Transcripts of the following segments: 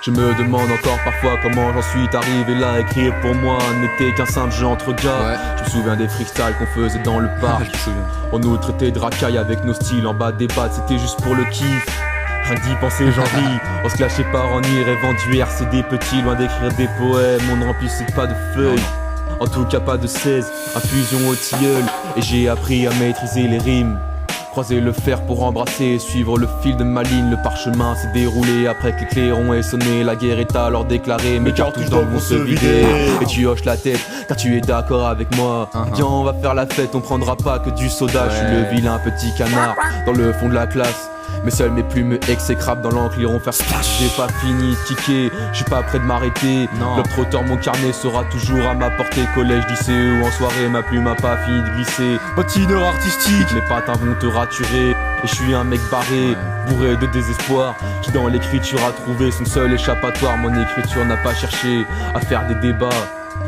Je me demande encore parfois comment j'en suis arrivé là. Écrire pour moi n'était qu'un simple jeu entre gars. Je me souviens des freestyles qu'on faisait dans le parc. On nous traitait de racailles avec nos styles en bas des battes, c'était juste pour le kiff. Rien que d'y penser j'en ris. On se clashait par ennui, rêvant du RCD petit, loin d'écrire des poèmes, on ne remplissait pas de feuilles. En tout cas pas de 16, infusion au tilleul. Et j'ai appris à maîtriser les rimes. Croiser le fer pour embrasser, suivre le fil de ma ligne. Le parchemin s'est déroulé après que les clairons aient sonné. La guerre est alors déclarée, mes cartouches d'encre vont se vider. Et tu hoches la tête, car tu es d'accord avec moi. Viens on va faire la fête, on prendra pas que du soda. Je suis le vilain petit canard, dans le fond de la classe. Mais seules mes plumes exécrables dans l'encre iront faire splash. J'ai pas fini de kicker, je suis pas prêt de m'arrêter. Globe-trotteur, mon carnet sera toujours à ma portée. Collège, lycée ou en soirée, ma plume a pas fini de glisser. Patineur artistique, mes patins vont te raturer. Et je suis un mec barré, bourré de désespoir, qui dans l'écriture a trouvé son seul échappatoire. Mon écriture n'a pas cherché à faire des débats.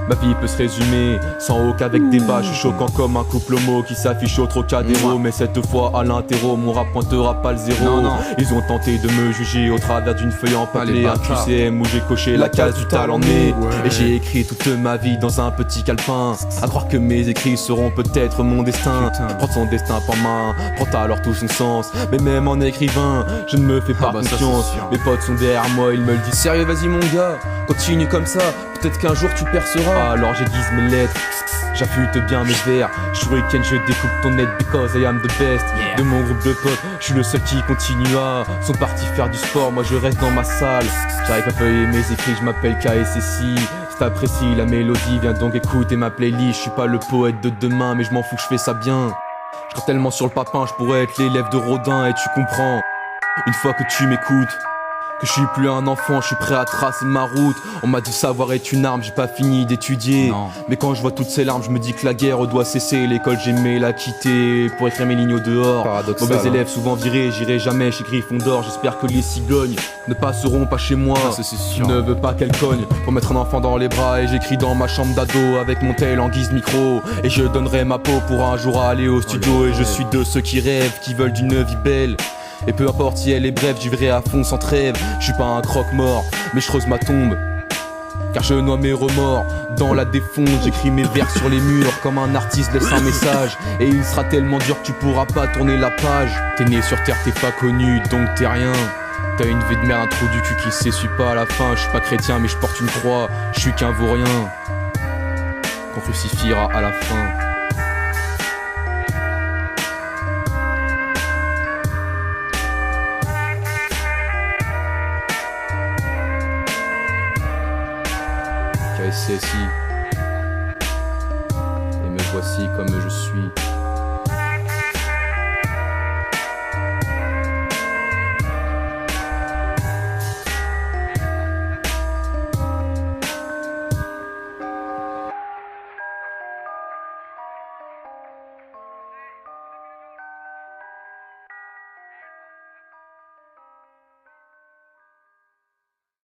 Ma vie peut se résumer sans aucun avec débat. Je suis choquant comme un couple homo qui s'affiche au Trocadéro. Mais cette fois à l'interro, mon rap pointera pas le zéro. Ils ont tenté de me juger au travers d'une feuille empâtée. Un QCM où j'ai coché la case du talent né. Et j'ai écrit toute ma vie dans un petit calepin. À croire que mes écrits seront peut-être mon destin. Prendre son destin par main prend alors tout son sens. Mais même en écrivain, je ne me fais pas confiance. Mes potes sont derrière moi, ils me le disent. Sérieux, vas-y mon gars, continue comme ça. Peut-être qu'un jour tu perceras. Alors j'aiguise mes lettres, j'affûte bien mes vers. Shuriken, je découpe ton net because I am the best. De mon groupe de potes, je suis le seul qui continua. Sont partis faire du sport, moi je reste dans ma salle. J'arrive à feuiller mes écrits, je m'appelle KSSI. Si t'apprécies la mélodie, viens donc écouter ma playlist. Je suis pas le poète de demain, mais je m'en fous, je fais ça bien. Je serais tellement sur le papin, je pourrais être l'élève de Rodin. Et tu comprends, une fois que tu m'écoutes, que je suis plus un enfant, je suis prêt à tracer ma route. On m'a dit savoir est une arme, j'ai pas fini d'étudier. Mais quand je vois toutes ces larmes, je me dis que la guerre doit cesser. L'école j'aimais la quitter pour écrire mes lignes au dehors. Mauvais élèves souvent virés, j'irai jamais chez Gryffondor. J'espère que les cigognes ne passeront pas chez moi. Je ne veux pas qu'elles cognent pour mettre un enfant dans les bras. Et j'écris dans ma chambre d'ado avec mon tel en guise micro. Et je donnerai ma peau pour un jour aller au studio. Et je suis de ceux qui rêvent, qui veulent d'une vie belle. Et peu importe si elle est brève, j'y verrai à fond sans trêve. Je suis pas un croque-mort, mais je creuse ma tombe. Car je noie mes remords dans la défonce. J'écris mes vers sur les murs comme un artiste laisse un message. Et il sera tellement dur que tu pourras pas tourner la page. T'es né sur terre, t'es pas connu, donc t'es rien. T'as une vie de merde, un trou du cul qui s'essuie pas à la fin. Je suis pas chrétien mais je porte une croix, je suis qu'un vaurien qu'on crucifiera à la fin. KSSI, et me voici comme je suis.